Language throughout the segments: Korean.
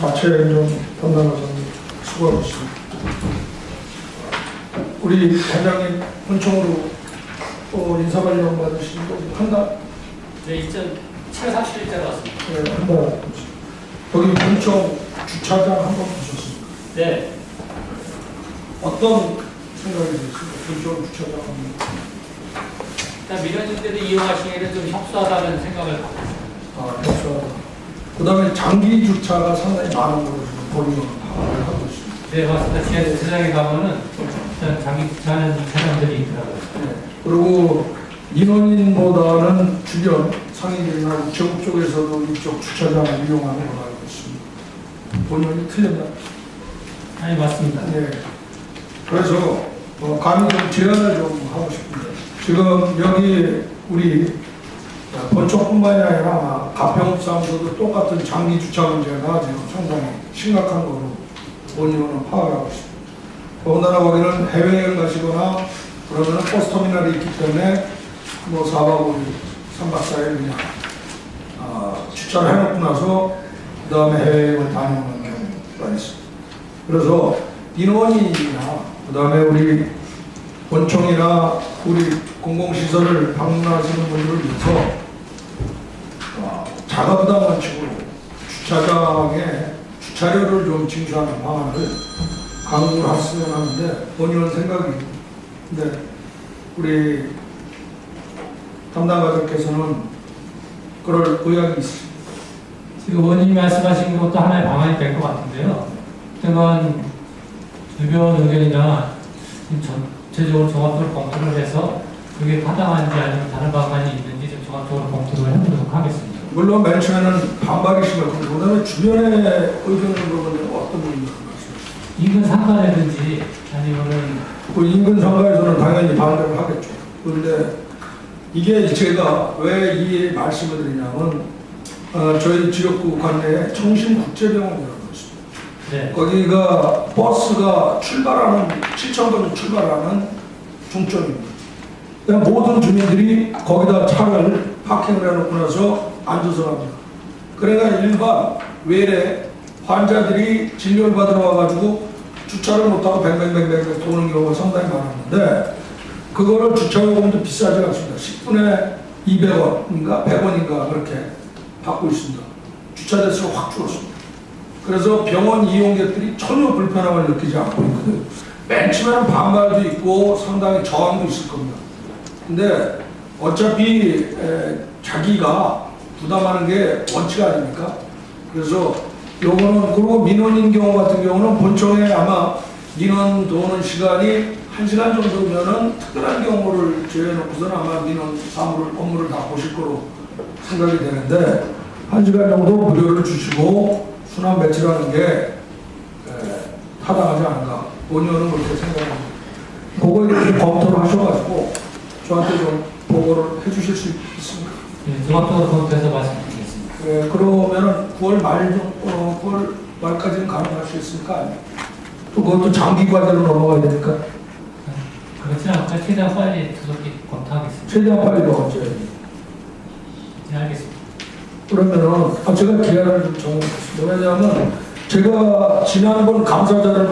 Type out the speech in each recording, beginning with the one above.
자체 좀 담당하자니 수고하셨습니다. 우리 회장님 본청으로 인사발령 받으신 거 한다? 네, 7월 31일자로 왔습니다. 네, 한다. 거기 본청 주차장 한번 보셨습니까? 네. 어떤 생각이 드셨습니까? 본청 주차장 한번. 일단 민원인 때도 이용하시기에는 좀 협소하다는 생각을 갖고 있습니다. 협소하다. 그 다음에 장기 주차가 상당히 많은 걸로 지금 본인은 파악을 하고 있습니다. 네, 맞습니다. 지하 주차장에 가면은 일단 장기 주차하는 차량들이 있더라고요. 네. 그리고 민원인보다는 주변 상인들이나 우체국 쪽에서도 이쪽 주차장을 이용하는 걸로 알고 있습니다. 본인이 틀렸나? 아니, 맞습니다. 네. 그래서 감히 좀 제안을 좀 하고 싶은데 지금 여기 우리 본청뿐만이 아니라 가평업사무소도 똑같은 장기 주차 문제가 지금 상당히 심각한 거로 본인은 파악을 하고 있습니다. 더군다나 거기는 해외여행 가시거나 그러면 버스터미널이 있기 때문에 뭐 4박 5일, 3박 4일 그냥 주차를 해놓고 나서 그 다음에 해외여행을 다녀오는 경우가 있습니다. 그래서 민원인이나 그 다음에 우리 본청이나 우리 공공시설을 방문하시는 분들을 위해서 자가부담 원칙으로 주차장에 주차료를 좀 징수하는 방안을 강구를 했으면 하는데 본인은 생각이 근데 우리 담당가족께서는 그럴 의향이 있습니다. 지금 의원님이 말씀하신 것도 하나의 방안이 될 것 같은데요. 그동안 주변 의견이나 전체적으로 종합적으로 검토를 해서 그게 타당한지 아니면 다른 방안이 있는지 좀 종합적으로 검토를 해보도록 하겠습니다. 물론 맨 처음에는 반발이 심했고 그 다음에 주변의 의견을 물어보면 어떤 분이 말씀하십니까? 인근 상가라든지 아니면은 그 인근 상가에서는 당연히 반대를 하겠죠. 그런데 이게 제가 왜 이 말씀을 드리냐면 저희 지역구 관내에 청신국제병원이라고 있습니다. 네. 거기가 버스가 출발하는 7,000번을 출발하는 중점입니다. 그냥 모든 주민들이 거기다 차를 파킹을 해놓고 나서 앉아서 갑니다. 그래가 일반 외래 환자들이 진료를 받으러 와가지고 주차를 못하고 뱅뱅뱅뱅 도는 경우가 상당히 많았는데 그거를 주차요금도 비싸지 않습니다. 10분에 200원인가 100원인가 그렇게 받고 있습니다. 주차 대수가 확 줄었습니다. 그래서 병원 이용객들이 전혀 불편함을 느끼지 않고 있거든요. 맨 처음에는 반발도 있고 상당히 저항도 있을 겁니다. 근데 어차피 자기가 부담하는 게 원칙 아닙니까? 그래서 요거는 그리고 민원인 경우 같은 경우는 본청에 아마 민원 도는 시간이 1시간 정도면은 특별한 경우를 제외해놓고서는 아마 민원 사무를 업무를 다 보실 거로 생각이 되는데 1시간 정도 무료를 주시고 순환 배치라는 게 타당하지 않은가 본의원은 그렇게 생각합니다. 그거에 대해서 검토를 하셔가지고 저한테 좀 보고를 해주실 수 있습니까? 네, 종합적으로 검토해서 말씀드리겠습니다. 그러면은 9월 말까지는 가능할 수 있습니까? 또 그것도 장기 과제로 넘어가야 되니까 그렇지 않을까? 최대한 빨리 두둑히 검토하겠습니다. 최대한 빨리 넣어줘야지. 네, 알겠습니다. 그러면은 제가 기한을 좀 정해놓겠습니다. 왜냐하면 제가 지난번 감사자를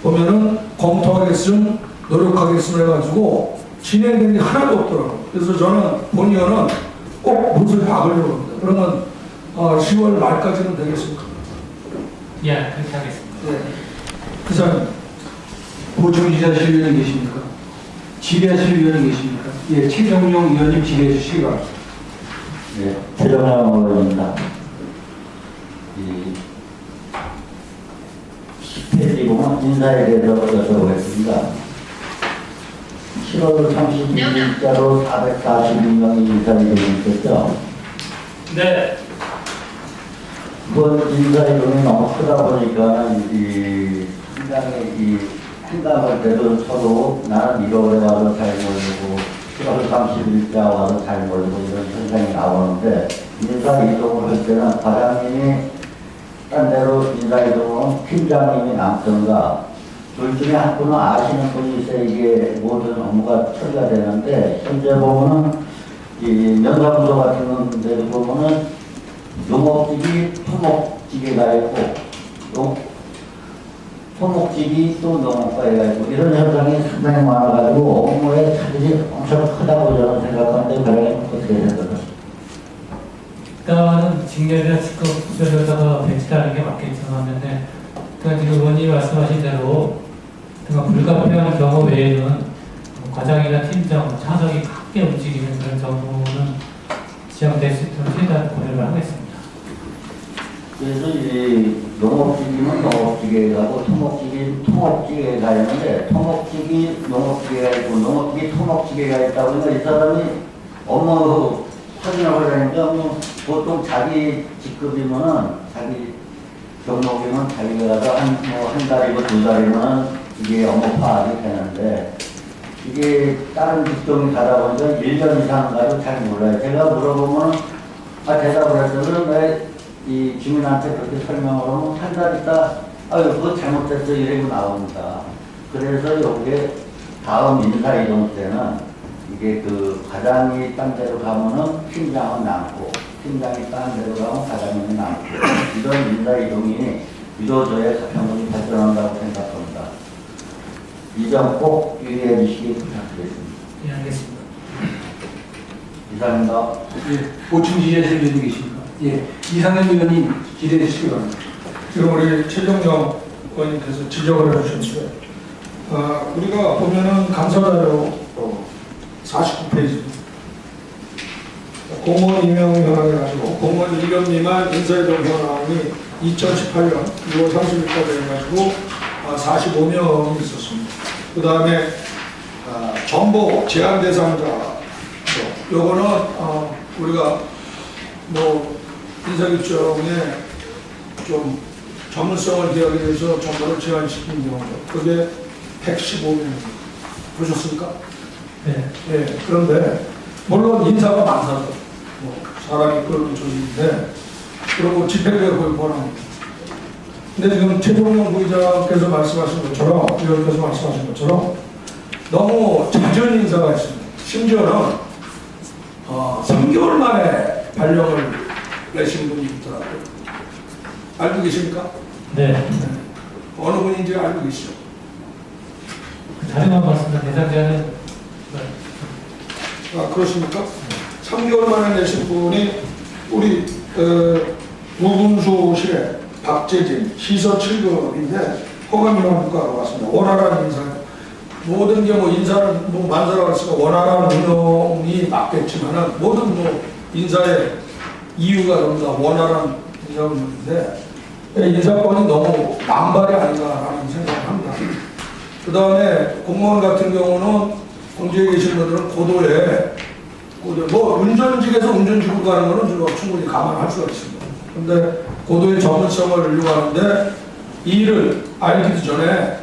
보면은 검토하겠음, 노력하겠음 해가지고 진행된 게 하나도 없더라고요. 그래서 저는 본의원은 꼭 못을 박으려고 합니다. 그러면 10월 말까지는 되겠습니까? 예, 그렇게 하겠습니다. 네. 기사님. 보충지자실 위원이 계십니까? 질의하실 위원이 계십니까? 예, 최정용 위원님 질의해 주시기 바랍니다. 네, 최정영 의원입니다. 이 10페이지 보면 인사에 대해서 여쭤보겠습니다. 7월 30일자로 446명이 인사이동이 있었죠. 네. 그건 인사이동이 너무 크다 보니까 상당히 이 생각할 때도 서로 나는 1월에 와서 잘 모르고 7월 30일자 와서 잘 모르고 이런 현상이 나오는데 인사이동을 할 때는 과장님이 딴 데로 인사이동은 팀장님이 남던가 둘 중에 한 분은 아시는 분이 있어야 이게 모든 업무가 처리가 되는데 현재 보면은 이 면사무소 같은 데도 보면은 농업직이 토목직에 가 있고 토목질이 또 농업과해가지고 이런 현상이 상당히 많아가지고 업무의 차질이 엄청 크다고 저는 생각하는데 그러면 어떻게 생각하세요? 일단은 징계를 직급별로다가 배치하는 게 맞겠지만, 그러니까 지금 의원님이 말씀하신 대로 그러니까 불가피한 경우 외에는 과장이나 팀장, 차석이 크게 움직이는 그런 정도는 지정될 수 있도록 최대한 고려를 하겠습니다. 그래서 이제 농업지기는 농업지기에 가고 토목지기는 토목지기에 가는데 토목지기 농업지기가 있고 농업지기 토목지기가 있다 보니까 이 사람이 업무 확인을 하려니까 뭐 보통 자기 직급이면은 자기 경력이면 자기가 가서 한 달이고 두 달이면은 이게 업무 파악이 되는데 이게 다른 직종이 가다 보니까 1년 이상 가도 잘 몰라요. 제가 물어보면 대답을 했더니 왜 이 주민한테 그렇게 설명을 하면 한 달 있다 아유 그거 잘못됐어 이러고 나옵니다. 그래서 여기에 다음 인사 이동 때는 이게 그 과장이 딴 데로 가면은 팀장은 남고 팀장이 딴 데로 가면 과장이 남고 이런 인사 이동이 이루어져야 가평군이 발전한다고 생각합니다. 이 점 꼭 유의해 주시기 부탁드리겠습니다. 예, 알겠습니다. 이상입니다. 예, 보충 지자실 의원님 계십니까? 예, 이상현 의원님 기대해 주시기 바랍니다. 지금 우리 최정영 의원님께서 지적을 해주셨는데, 우리가 보면은 감사자료 49페이지 공무원 임용 현황을 가지고 공무원 1년 미만 인사이동 현황이 2018년 6월 30일까지 해가지고 45명이 있었습니다. 그 다음에 정보 제한 대상자 요거는 우리가 뭐 인사규정에 좀 전문성을 기하기 위해서 정보를 제한시킨 경우죠. 그게 115명입니다. 보셨습니까? 네. 예, 그런데 물론 인사가 많아서 뭐 사람이 그런 조직인데 그리고 집행력을 거의 권합니다. 근데 지금 최종용 부의장께서 말씀하신 것처럼 위원께서 말씀하신 것처럼 너무 잦은 인사가 있습니다. 심지어는 3개월 만에 발령을 내신 분이 있더라고요. 알고 계십니까? 네. 어느 분인지 알고 계시죠? 자료만 봤습니다. 대상자는 그렇습니까? 3개월 만에 내신 분이 우리 무분수실의 박재진 시서 7급인데 허가민원국가로 왔습니다. 원활한 인사예요. 모든 게 뭐 인사를 뭐 만들어 갔으니까 원활한 운영이 맞겠지만은 모든 뭐 인사의 이유가 전부 다 원활한 인사 운영인데 인사권이 너무 남발이 아닌가라는 생각을 합니다. 그 다음에 공무원 같은 경우는 공직에 계신 분들은 고도에 뭐 운전직에서 운전직으로 가는 거는 뭐 충분히 감안할 수가 있습니다. 그런데 고도의 전문성을 요구하는데 이 일을 알기도 전에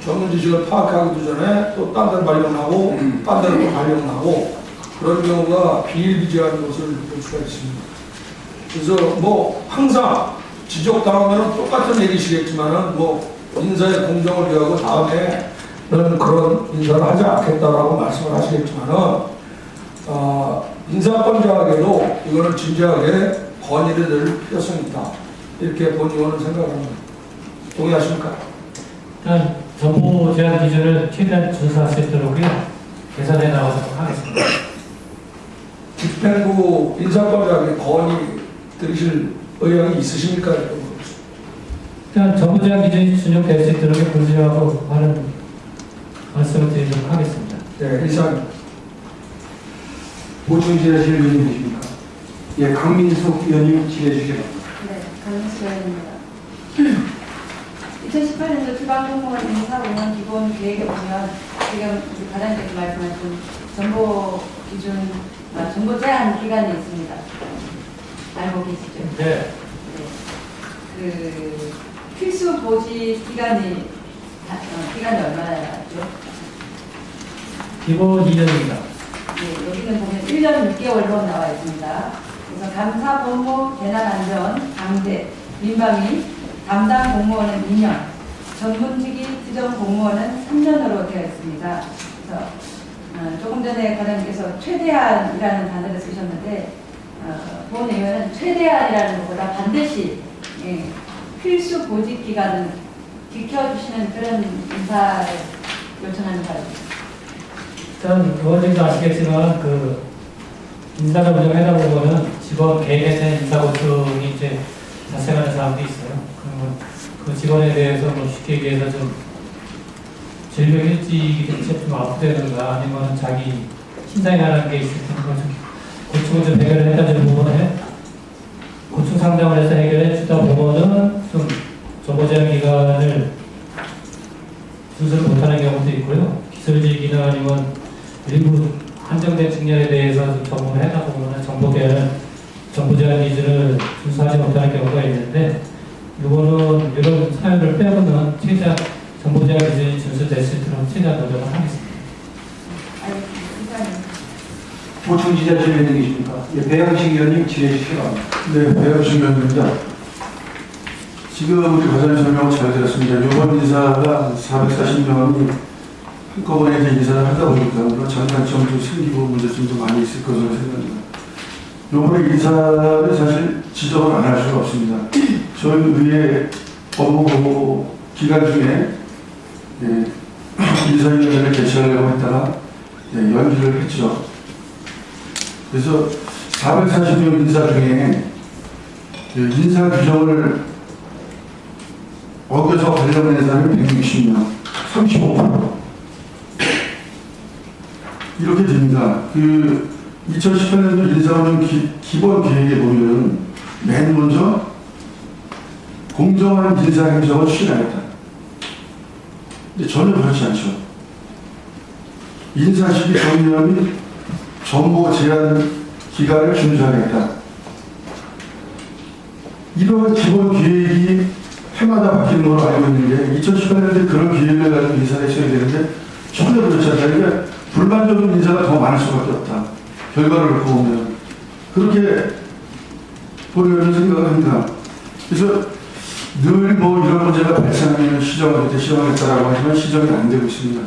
전문 지식을 파악하기도 전에 또 딴 데로 발령하고 딴 데로 또 발령하고 그런 경우가 비일비재한 것을 볼 수가 있습니다. 그래서 뭐 항상 지적당하면 똑같은 얘기시겠지만은 뭐 인사의 공정을 위하고 다음에는 그런 인사를 하지 않겠다라고 말씀을 하시겠지만은 인사권자에게도 이거는 진지하게 건의를 낼 필요성이 있다. 이렇게 본 의원은 생각합니다. 동의하십니까? 일단 정보 제한 기준을 최대한 준수할 수 있도록요 개선해 나가도록 하겠습니다. 집행부 인사권자에게 건의 드리실 의향이 있으십니까? 이렇게 물어보겠습니다. 일단 정보 제한 기준이 준용될 수 있도록 분수하고 하는 말씀을 드리도록 하겠습니다. 네, 이상 보충 지자실 의원님 계십니까? 예, 강민숙 의원님 기대해 주시기 바랍니다. 네, 강민숙 의원입니다. 2018년도 지방공무원 인사운영 기본 계획에 보면 지금 우리 과장님께서 말씀하신 정보 기준, 정보 제한 기간이 있습니다. 알고 계시죠? 네. 그 필수 보지 기간이 얼마나죠? 기본 2년입니다. 네, 여기는 보면 1년 6개월로 나와 있습니다. 그래서 감사, 법무, 재난 안전, 강제, 민방위 담당 공무원은 2년, 전문직이 지정 공무원은 3년으로 되어 있습니다. 그래서 조금 전에 과장님께서 최대한이라는 단어를 쓰셨는데 본 의원은 최대한이라는 것보다 반드시 필수 보직 기간을 지켜주시는 그런 인사를 요청하는 바입니다. 일단 의원님도 아시겠지만 그 인사를 운영하다 보면은 직원 개인에 대한 인사 고충이 이제 발생하는 사람도 있어요. 그러면 그 직원에 대해서 뭐 쉽게 얘기해서 좀 질병 일찍이 좀 아프다든가 아니면 자기 신장이라는 게 있을 때 그걸 좀 고충을 좀 해결을 해다 주는 부분에 고충 상담을 해서 해결해 주다 보면은 좀 정보제한 기간을 준수를 못하는 경우도 있고요. 기술직이나 아니면 일부 한정된 측면에 대해서 좀 정보를 해다 보면 정보제한 기준을 준수하지 못하는 경우가 있는데 이거는 이런 사연을 빼고는 최대한 정보제한 기준이 준수될 수 있도록 최대한 노력을 하겠습니다. 보충 지자실 위원님 계십니까? 예, 배양식 위원님 질의 주시기 바랍니다. 네, 배영신 의원입니다. 지금 우리 과장님 설명을 잘 들었습니다. 이번 인사가 440명이 한꺼번에 이제 인사를 하다 보니까 물론 장단점도 생기고 문제점도 많이 있을 것으로 생각합니다. 이번에 인사를 사실 지적을 안 할 수가 없습니다. 저희 의회 업무 기간 중에 인사위원회를 개최하려고 했다가 연기를 했죠. 그래서 440명 인사 중에 인사 규정을 어겨서 관련된 사람이 160명, 35%. 이렇게 됩니다. 그 2018년도 인사운영 기본 계획에 보면 맨 먼저 공정한 인사 행정을 추진하겠다. 근데 전혀 그렇지 않죠. 인사 시기 정리화 및 정보 제한 기간을 준수하겠다. 이러한 기본 계획이 해마다 바뀌는 걸로 알고 있는데 2018년에 그런 계획을 가지고 인사를 했어야 되는데 전혀 그렇지 않다. 그러니까 불만적인 인사가 더 많을 수밖에 없다. 결과를 놓고 보면 그렇게 보려는 생각을 합니다. 그래서 늘 뭐 이런 문제가 발생하면 시정하겠다라고 하지만 시정이 안 되고 있습니다.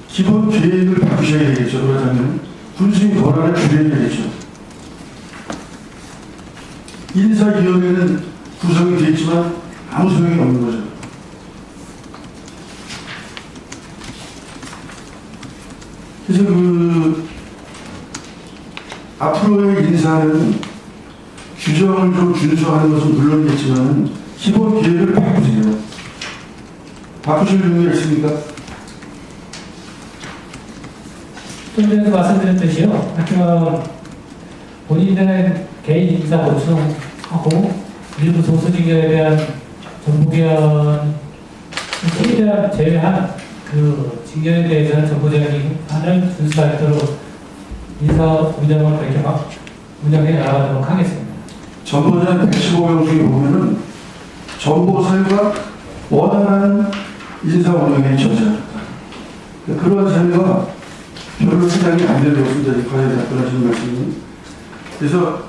기본 계획을 바꾸셔야 되겠죠. 그러자면 군수인 권한을 줄여야 되겠죠. 인사위원회는 구성이 되어 있지만 아무 소용이 없는 거죠. 그래서 앞으로의 인사는 규정을 좀 준수하는 것은 물론이겠지만 기본 계획을 바꾸세요. 바꾸실 의미가 있습니까? 좀 전에도 말씀드렸듯이요. 하여튼 본인들의 개인 인사 보충하고 일부 소수직에 대한 정보개헌 최대한 제외한 그 직렬에 대해서는 정보제한을 준수하도록 인사 운영을 그렇게 막 운영해 나가도록 하겠습니다. 정보제한 115명 중에 보면은 정보 사유가 원활한 인사 운영에 저지합니다. 그러한 사유가 별로 생각이 안 되는 것입니다. 과연 답변하시는 말씀은. 그래서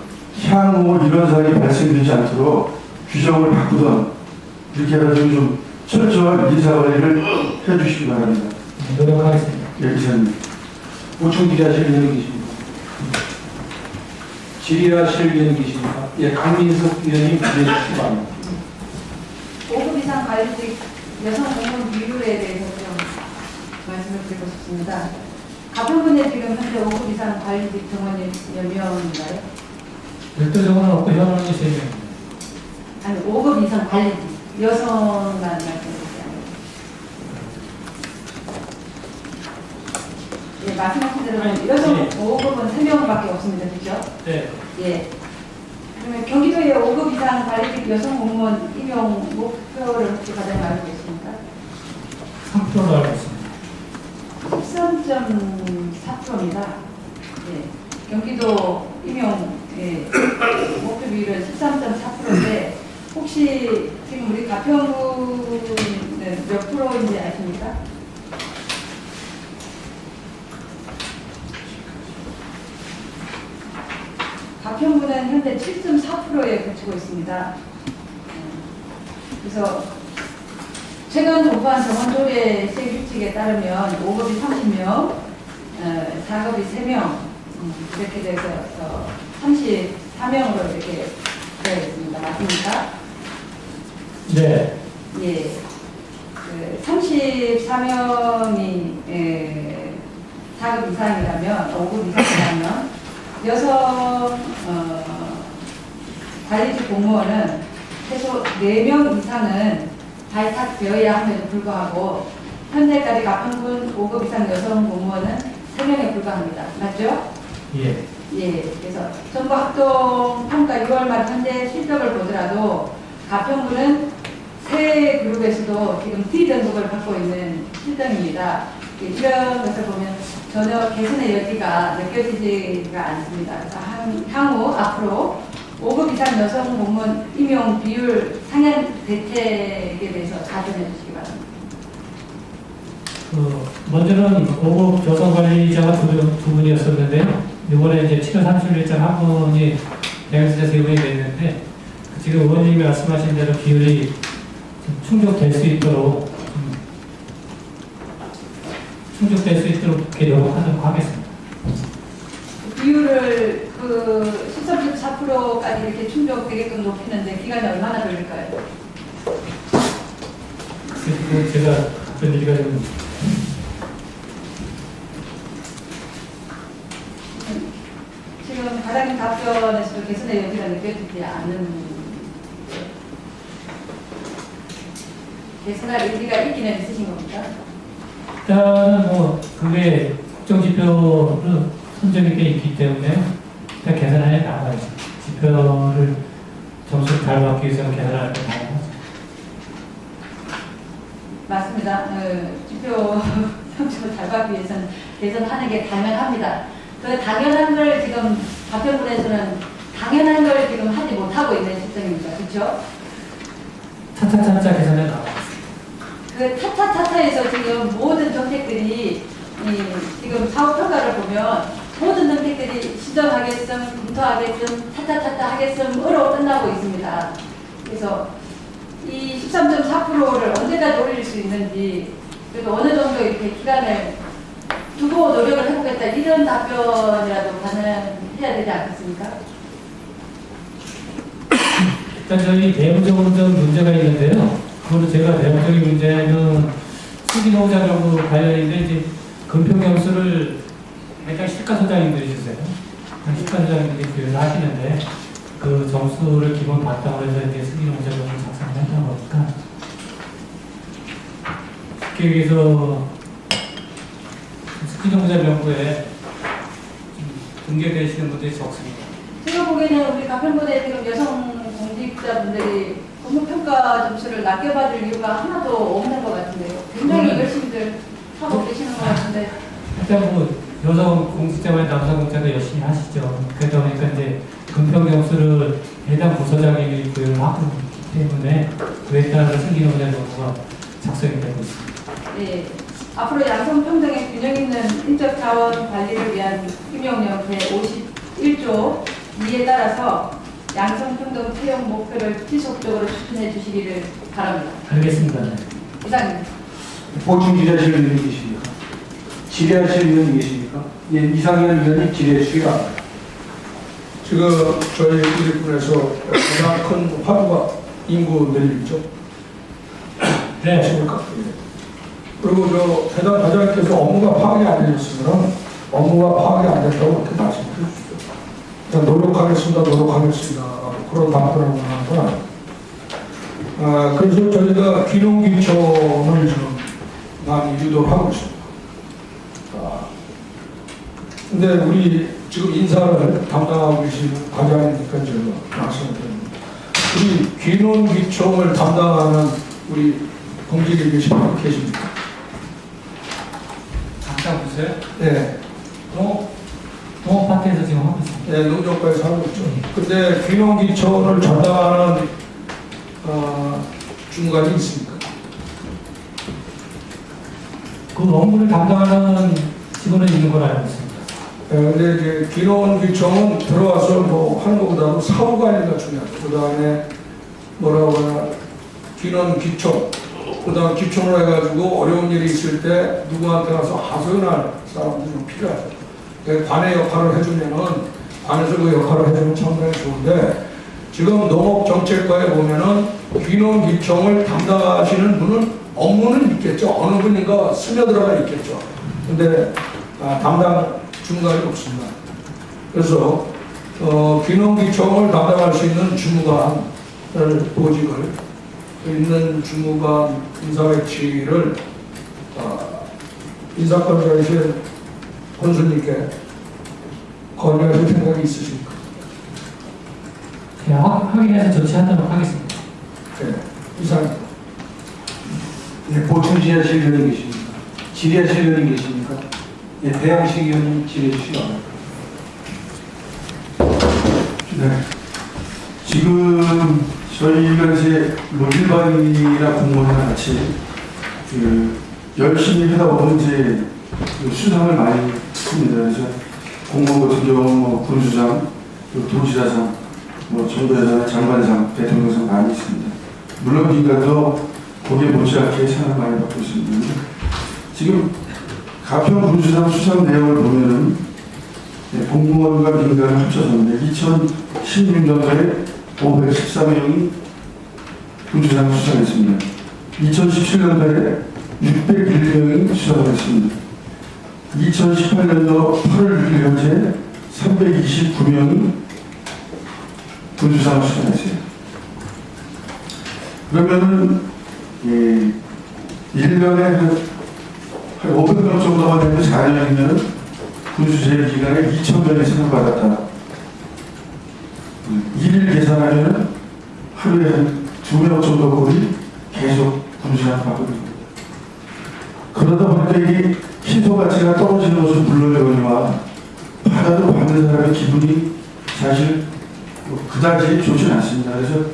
향후 이런 사항이 발생되지 않도록 규정을 바꾸던 이렇게 해가지고 좀 철저한 인사 관리를 해주시기 바랍니다. 노력하겠습니다. 예, 이사님. 보충 지자실 위원님 계십니까? 질의하실 위원님 계십니까? 예, 강민석 위원님 질의 주시기 바랍니다. 5급 이상 관리직 여성 공무원 비율에 대해서 좀 말씀을 드리고 싶습니다. 가평군에 지금 현재 5급 이상 관리직 정원이 몇 명인가요? 별도적으로는 없고 현황이 3명입니다. 아니 5급 이상 관리직 여성만 말씀드리잖아요. 예, 말씀하신 대로 여성 네. 5급은 3명밖에 없습니다. 그렇죠? 네. 예. 그러면 경기도의 5급 이상 관리직 여성 공무원 임용 목표를 혹시 가장 알고 계십니까? 3%로 알고 있습니다. 13.4%입니다. 예. 경기도 임용 목표 비율은 13.4%인데 혹시 지금 우리 가평구는 몇 프로인지 아십니까? 가평구는 현재 7.4%에 그치고 있습니다. 그래서 최근 도포한 정원조례 시행규칙에 따르면 5급이 30명, 4급이 3명 이렇게 돼서 34명으로 이렇게 되어 있습니다. 맞습니까? 네. 예, 그 34명이 4급 이상이라면, 5급 이상이라면 여성 관리직 공무원은 최소 4명 이상은 발탁되어야 함에도 불구하고 현재까지 가평군 5급 이상 여성 공무원은 3명에 불과합니다. 맞죠? 예. 예, 그래서 정부 학동 평가 6월 말 현재 실적을 보더라도 가평군은 세 그룹에서도 지금 D등급을 갖고 있는 실정입니다. 이런 것을 보면 전혀 개선의 여지가 느껴지지가 않습니다. 그래서 향후 앞으로 5급 이상 여성 공무원 임용 비율 상향 대책에 대해서 답변해 주시기 바랍니다. 먼저는 5급 여성 관리자가 두 분이었었는데요. 이번에 이제 7월 30일자 한 분이 대학생자 세 분이 됐는데, 지금 의원님이 말씀하신 대로 비율이 좀 충족될 수 있도록 이렇게 노력하도록 하겠습니다. 비율을 그 13.4%까지 이렇게 충족되게끔 높이는데 기간이 얼마나 걸릴까요? 그래서 제가 그런 얘기가 좀 지금 과장님 답변에서도 개선의 여지가 느껴지지 않는, 개선할 의지가 있기는 있으신 겁니까? 일단은 뭐 그게 국정지표로 선정이 돼 있기 때문에 일단 계산해 나가야죠. 지표를 점수를 잘 받기 위해서는 계산할 때 나가야죠. 맞습니다. 지표 성적을 잘 받기 위해서는 개선하는 게 당연합니다. 그 당연한 걸 지금 가평군에서는 당연한 걸 지금 하지 못하고 있는 실정입니다. 그렇죠? 차차차차 계산해 나가야죠. 그 차차차차에서 지금 모든 정책들이 지금 사업 평가를 보면 모든 정책들이 시정하겠음, 검토하겠음, 차차차차 하겠음으로 끝나고 있습니다. 그래서 이 13.4%를 언제까지 올릴 수 있는지, 그리고 어느 정도 이렇게 기간을 두고 노력을 해보겠다, 이런 답변이라도 가능해야 되지 않겠습니까? 일단 저희 내부적으로 좀 문제가 있는데요. 그거는 제가 내부적인 문제는 수기노자 정도 관련인데, 이제 금평경수를 일단 시가소장님들이 주세요. 시가소장님들이 교육을 하시는데, 그 점수를 기본 바탕으로 해서 이제 수기노자 정도 작성을 했던 거니까, 쉽게 얘기해서 수기노자정부에 등재되시는 분들이 적습니다. 제가 보기에는 우리 가평군에 지금 여성 공직자분들이 공무평가 점수를 낮게받을 이유가 하나도 없는 것 같은데요. 굉장히 열심히들 하고 계시는 것 같은데. 일단 뭐 여성 공직자와 남성 공직자도 열심히 하시죠. 그러다 보니까 이제 금평 점수를 해당 부서장님이 구현을 하고 있기 때문에 그에 따라서 승기노자 정부가 작성이 되고 있습니다. 예. 앞으로 양성평등의 균형 있는 인적 자원 관리를 위한 임용령 제51조 2에 따라서 양성평등 채용 목표를 지속적으로 추진해 주시기를 바랍니다. 알겠습니다. 네. 이상입니다. 보충지자실 의원님 계십니까? 질의하실 의원님 계십니까? 예, 이상현 의원님 질의해 주시기 바랍니다. 지금 저희 우리군에서 가장 큰 화두가 인구 늘리죠. 네. 아십니까? 예. 그리고 저 해당 과장님께서 업무가 파악이 안 되셨으면 업무가 파악이 안 됐다고 그렇게 말씀해 주십시오. 그냥 노력하겠습니다. 그런 답변을 하거나. 그래서 저희가 귀농귀촌을 지금 많이 유도를 하고 있습니다. 근데 우리 지금 인사를 담당하고 계신 과장님께 제가 말씀을 드립니다. 우리 귀농귀촌을 담당하는 우리 공직에 계신 분 계십니까? 잠깐 보세요. 네. 농업파트에서 지금 하고 있습니다. 네, 농정과에서 하고 있죠. 근데 귀농귀촌을 담당하는 주무관이 있습니까? 그 업무를 담당하는 직원은 있는 걸 알고 있습니다. 네, 근데 이제 귀농귀촌은 들어와서 뭐 하는 것보다도 사후 관리가 중요하죠. 그 다음에 뭐라고 하나, 귀농귀촌, 그 다음 귀촌을 해가지고 어려운 일이 있을 때 누구한테 가서 하소연할 사람들이 좀 필요하죠. 관의 역할을 해주면은, 관에서 그 역할을 해주면 상당히 좋은데, 지금 농업정책과에 보면은 귀농귀청을 담당하시는 분은 업무는 있겠죠. 어느 분인가 스며들어가 있겠죠. 근데 담당 주무관이 없습니다. 그래서 귀농귀청을 담당할 수 있는 주무관을 보직을 있는 주무관 인사 배치를 인사권자이신 권수님께 건의하실 생각이 있으십니까? 그냥 확인해서 조치하도록 하겠습니다. 네, 이상입니다. 네, 보충 지하실 위원님 계십니까? 질의하실 위원님 계십니까? 네, 대양식 위원님 질의해 주시기 바랍니다. 네. 지금 저희가 이제 뭐 일반인이나 공무원이나 같이 열심히 하다 보면 이제 수상을 많이 합니다. 그래서 공무원 같은 경우 뭐 군수장, 도지사장, 뭐 정부회장, 장관상, 대통령상 많이 있습니다. 물론 민간도 거기에 못지않게 상을 많이 받고 있습니다. 지금 가평 군수상 수상 내용을 보면은 공무원과 민간을 합쳐서인데 2016년도에 514명이 군수상 수상했습니다. 2017년도에 601명이 수상을 했습니다. 2018년도 8월 6일 현재 329명이 군수상을 수상했어요. 그러면은 1년에 한 500명 정도만 되면 4년이면 군수 제일 기간에 2,000명이 상을 받았다. 1일 계산하면 하루에 한 2명 정도 거의 계속 군수상을 받고 있습니다. 그러다 보니까 이게 희소 가치가 떨어지는 것은 물론이거니와 받아도 받는 사람의 기분이 사실 그다지 좋지는 않습니다. 그래서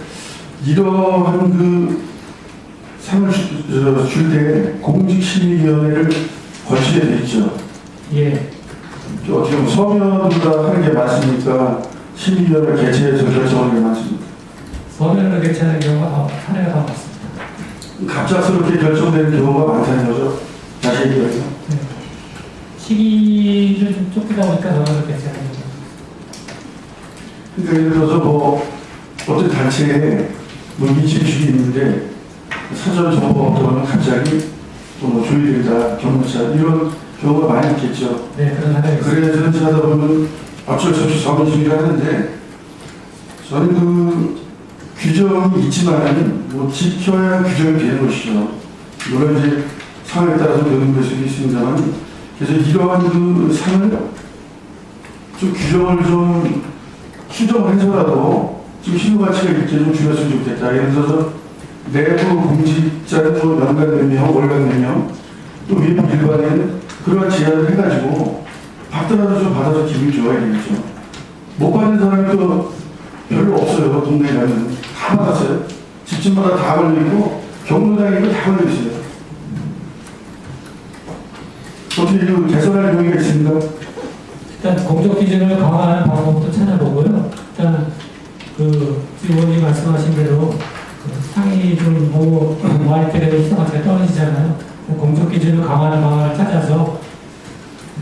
이러한 그 상을 줄 때 공직심의위원회를 거치게 돼 있죠. 예. 어떻게 보면 서면보다 하는 게 많으니까 심의위원회 개최해서 결정하는 게 많습니다. 서면으로 개최하는 경우가 사례가 더 많습니다. 갑작스럽게 결정되는 경우가 많다는 거죠. 다시 얘기해서. 네. 시기를 좀 쫓기다 보니까 서면으로 개최하는 거죠. 그러니까 예를 들어서 뭐 어떤 단체에 뭐 인식식이 있는데 사전 정보가 없다면 갑자기 또뭐 조율이다, 경무차 이런 경우가 많이 있겠죠. 네, 그런 사례가 있습니다. 그래서 이제 하다 보면 어쩔 수 없이 서면식이라 하는데 저는 그 규정이 있지만 뭐 지켜야 규정이 되는 것이죠. 물론 이제 상황에 따라서 변동될 수도 있습니다만 그래서 이러한 그 상을 좀 규정을 좀 수정해서라도 좀 희소 가치가 있게 좀 줄였으면 좋겠다. 예를 들어서 내부 공직자는 뭐 연간 몇 명, 월간 몇 명, 또 외부 일반에는 그러한 제안을 해가지고 받더라도 좀 받아서 기분이 좋아야 되겠죠. 못 받는 사람이 또 별로 없어요. 동네에 가면 다 받았어요. 집집마다 다 걸리고 경로당에도 다 걸려있어요. 어떻게 그 개선할 용의가 있습니까? 일단 공적 기준을 강화하는 방법도 찾아보고요. 일단 그 의원님 말씀하신 대로 그 상이 좀뭐 와이트레벨 수가가 떨어지잖아요. 공적 기준을 강화하는 방안을 찾아서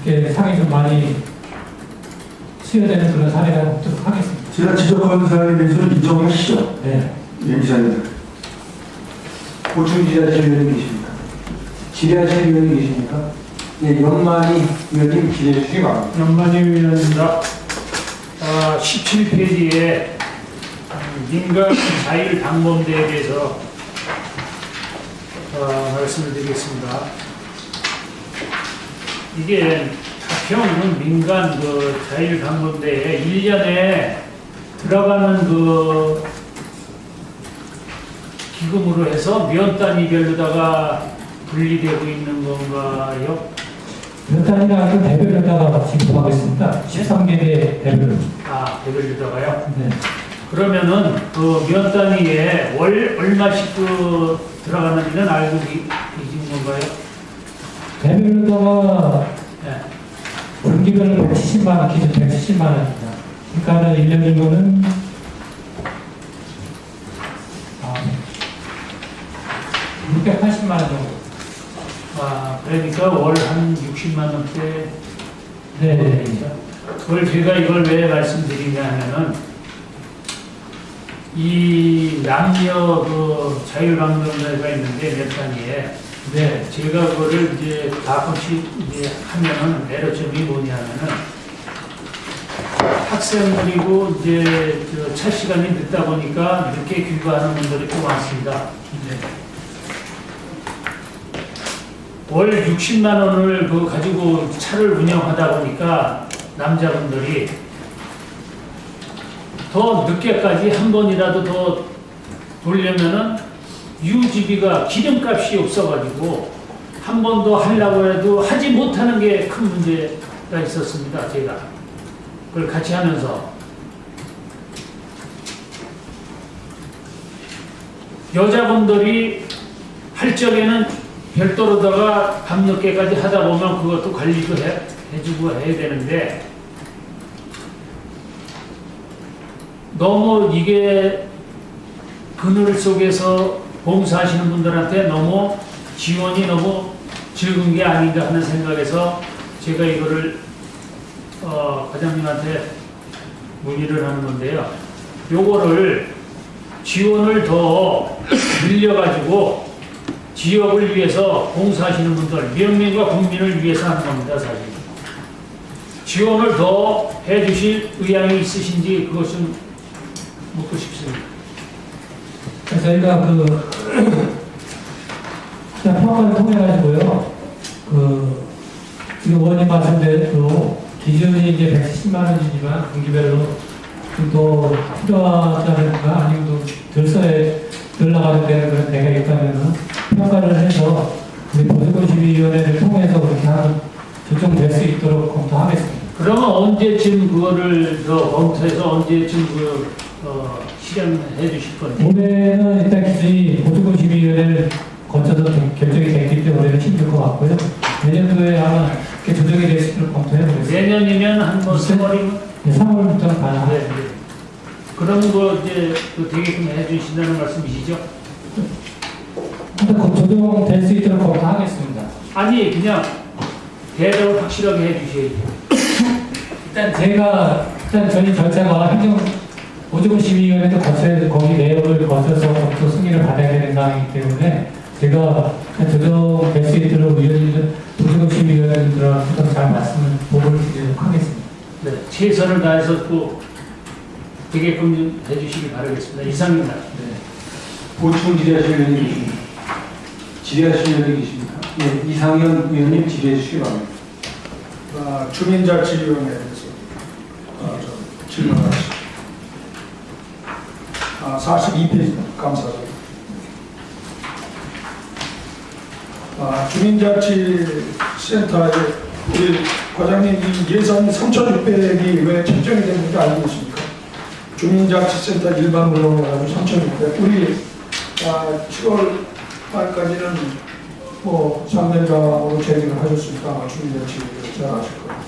이렇게 상이 좀 많이 수여되는 그런 사례가 없도록 하겠습니다. 제가 지적한 사안에 대해서는 인정하시죠? 네. 예, 기자님. 보충 지하실 위원님 계십니까? 질의하실 위원님 계십니까? 네, 연만이 위원님 질의해 주시기 바랍니다. 연만희 위원입니다. 17페이지에 민간 자율당범대에 대해서 말씀을 드리겠습니다. 이게 가평은 민간 그 자율당범대에 1년에 들어가는 그 기금으로 해서 면 단위별로다가 분리되고 있는 건가요? 몇 단위가 아니고 대별로다가 지급하고 있습니다. 13개의 대별로. 대별로다가요? 네. 그러면은 그 면 단위에 월 얼마씩 그 들어가는지는 알고 계신 건가요? 대별로다가 네. 분기별로 170만 원, 기준 170만 원입니다. 그러니까 1년이면은 680만 원 정도. 그러니까 월 한 60만 원대. 네. 그걸 제가 이걸 왜 말씀드리냐 하면은 이 남녀 그 자율방송대가 있는데 몇 단위에 네. 제가 그거를 이제 가끔씩 이제 하면은 애로점이 뭐냐면은 학생들이고 이제 차 시간이 늦다 보니까 늦게 귀가하는 분들이 또 많습니다. 네. 월 60만 원을 그 가지고 차를 운영하다 보니까 남자분들이 더 늦게까지 한 번이라도 더 돌려면은 유지비가 기름값이 없어가지고 한 번 더 하려고 해도 하지 못하는 게 큰 문제가 있었습니다. 제가 그걸 같이 하면서 여자분들이 할 적에는 별도로다가 밤늦게까지 하다 보면 그것도 관리도 해주고 해야 되는데 너무 이게 그늘 속에서 봉사하시는 분들한테 너무 지원이 너무 적은 게 아닌가 하는 생각에서 제가 이거를 과장님한테 문의를 하는 건데요. 요거를 지원을 더 늘려가지고 지역을 위해서 봉사하시는 분들, 명민과 국민을 위해서 하는 겁니다, 사실. 지원을 더 해주실 의향이 있으신지 그것 좀 묻고 싶습니다. 저희가 그냥 평가를 통해 가지고요. 지금 의원님 말씀대로 기준이 이제 170만 원이지만 분기별로 또 필요하다든가 아니면 또 덜 나가는 데는 그런 데가 있다면은 평가를 해서 우리 보수권심의위원회를 통해서 그렇게 하면 조정될 수 있도록 검토하겠습니다. 그러면 언제쯤 그거를 더 검토해서 언제쯤 실현해 주실 건지? 올해는 일단 기준이 보수권심의위원회를 거쳐서 결정이 됐기 때문에 힘들 것 같고요. 내년도에 아마 그렇게 조정이 될 수 있도록 검토해보겠습니다. 내년이면 한뭐 3월이면? 3월부터 가능합니다. 네, 네. 그런 거 이제 되게끔 해주신다는 말씀이시죠? 한번 조정될 수 있도록 검토하겠습니다. 아니 그냥 대답을 확실하게 해주셔야죠. 일단 저희 절차가 행정 보조심의위원회도 거쳐서 거기 내역을 거쳐서 검토 승인을 받아야 되는 상황이기 때문에 제가 조정될 수 있도록 위원님들 보조심의위원들한테 잘 말씀을 보고를 드리도록 하겠습니다. 네, 최선을 다해서 또 되게끔 해주시기 바라겠습니다. 이상입니다. 네. 보충 질의하실 의원님 계십니까? 질의하실 의원님 계십니까? 예, 이상현 의원님 질의해 주시기 바랍니다. 주민자치위원회에 대해서 질문하겠습니다. 42페이지 감사합니다. 주민자치센터에 우리 과장님 이 예산 3,600이 왜 책정이 됐는지 알고 계십니까? 주민자치센터 일반 운영을 가지고 3,600. 우리 7월 말까지는 뭐 상대장으로 재직을 하셨으니까 아마 주민자치를 잘 아실 거예요.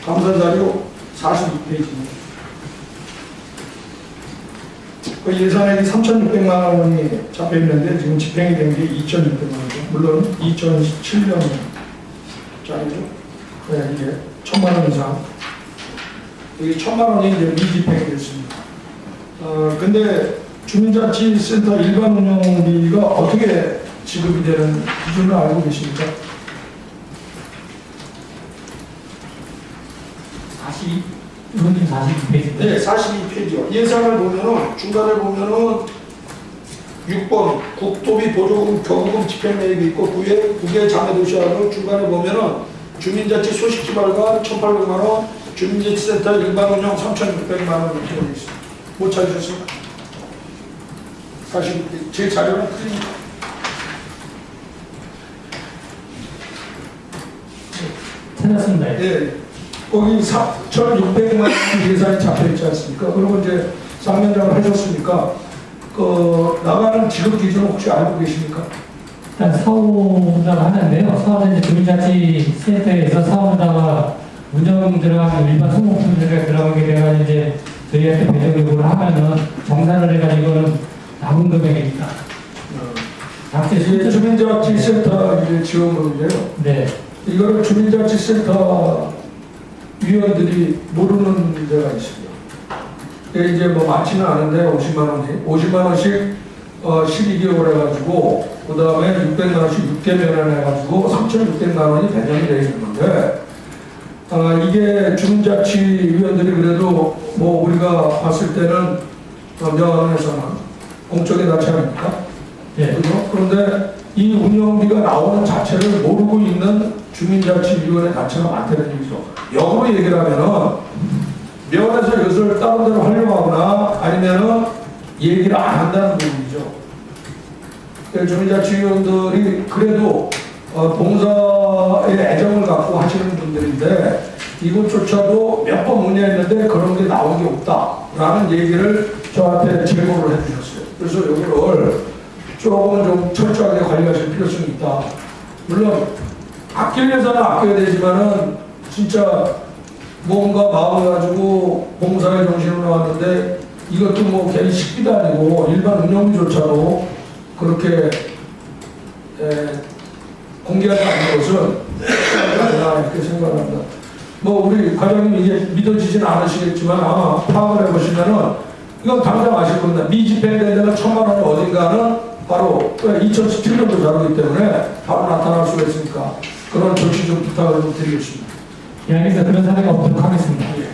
감사 자료 42페이지입니다. 그 예산액이 3,600만 원이 잡혀 있는데 지금 집행이 된 게 2,600만 원이죠. 물론 2017년짜리죠. 네, 이게 1,000만 원 이상. 이게 1,000만 원이 이제 미집행이 됐습니다. 근데 주민자치센터 일반 운영비가 어떻게 지급이 되는 기준을 알고 계십니까? 42페이지. 네, 42페이지요. 예산을 보면은 중간에 보면은 6번 국토비 보조금 교부금 집행내역이 있고 국외 자매도시하고 중간에 보면은 주민자치 소식지 발간 1,800만 원, 주민자치센터 일반 운영 3,600만 원 이렇게 되어 있습니다. 못 찾으셨습니까? 사실 제 자료는 틀립니다. 찾았습니다. 네, 거기 4,600만 원 예산이 잡혀 있지 않습니까? 그리고 이제 상면장을 하셨으니까 그 나가는 지급 기준 혹시 알고 계십니까? 일단 사업자가 하는데요. 사업은 이제 주민자치센터에서 사업자가 운영 들어가면 일반 소모품들이 들어가게 돼가지고 이제 저희한테 배정 요구를 하면은 정산을 해가지고는 남은 금액이니까. 이게 주민자치센터 이제 지원금인데요. 네. 이거를 주민자치센터 위원들이 모르는 데가 있습니다. 이제 뭐 많지는 않은데 50만 원이 50만 원씩 12개월 해가지고 그 다음에 600만 원씩 6개월 해가지고 3,600만 원이 배정이 되어 있는 건데 이게 주민자치위원들이 그래도 뭐 우리가 봤을 때는 명안에서는 공적인 단체 아닙니까? 예. 그죠? 그런데 이 운영비가 나오는 자체를 모르고 있는 주민자치위원회 단체가 많다는 얘기죠. 역으로 얘기를 하면은 면에서 이것을 다른 데로 하려고 하거나 아니면은 얘기를 안 한다는 부분이죠. 그러니까 주민자치위원들이 그래도 봉사에 애정을 갖고 하시는 분들인데 이것조차도 몇 번 문의했는데 그런 게 나온 게 없다라는 얘기를 저한테 제보를 해주셨어요. 그래서 이거를 조금은 좀 철저하게 관리하실 필요성이 있다. 물론 아낄 예산은 아껴야 되지만은 진짜 뭔가 마음을 가지고 봉사의 정신으로 나왔는데 이것도 뭐 괜히 식비도 아니고 일반 운영비조차도 그렇게 공개하지 않는 것은 아니라 이렇게 생각합니다. 뭐 우리 과장님 이제 믿어지지는 않으시겠지만 아마 파악을 해보시면은 이건 당장 아실 겁니다. 미집행된 데는 1,000만 원이 어딘가는 바로 2017년도 자료이기 때문에 바로 나타날 수가 있으니까 그런 조치 좀 부탁을 좀 드리겠습니다. 예, 알겠습니다. 그런 사례가 없도록 하겠습니다. 예.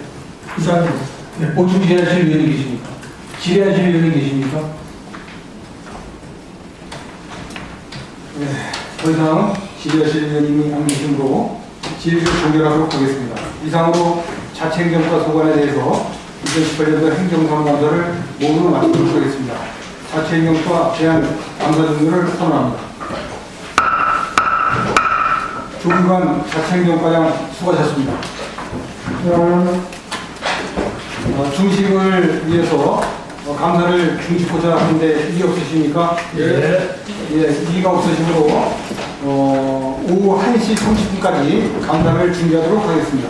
이상입니다. 네, 보충지하실 의원이 계십니까? 질의하실 의원이 계십니까? 네, 더 이상 질의하실 의원님이 안 계시므로 질의를 종결하도록 하겠습니다. 이상으로 자치행정과 소관에 대해서 2018년도 행정상담자를 모두 마치도록 하겠습니다. 자치행정과 대한 감사정리를 선언합니다. 조기관 자치행정과장 수고하셨습니다. 중심을 위해서 감사를 중지코자 하는데 이의 없으십니까? 예. 예, 이의가 없으시므로 오후 1시 30분까지 감사를 중지하도록 하겠습니다.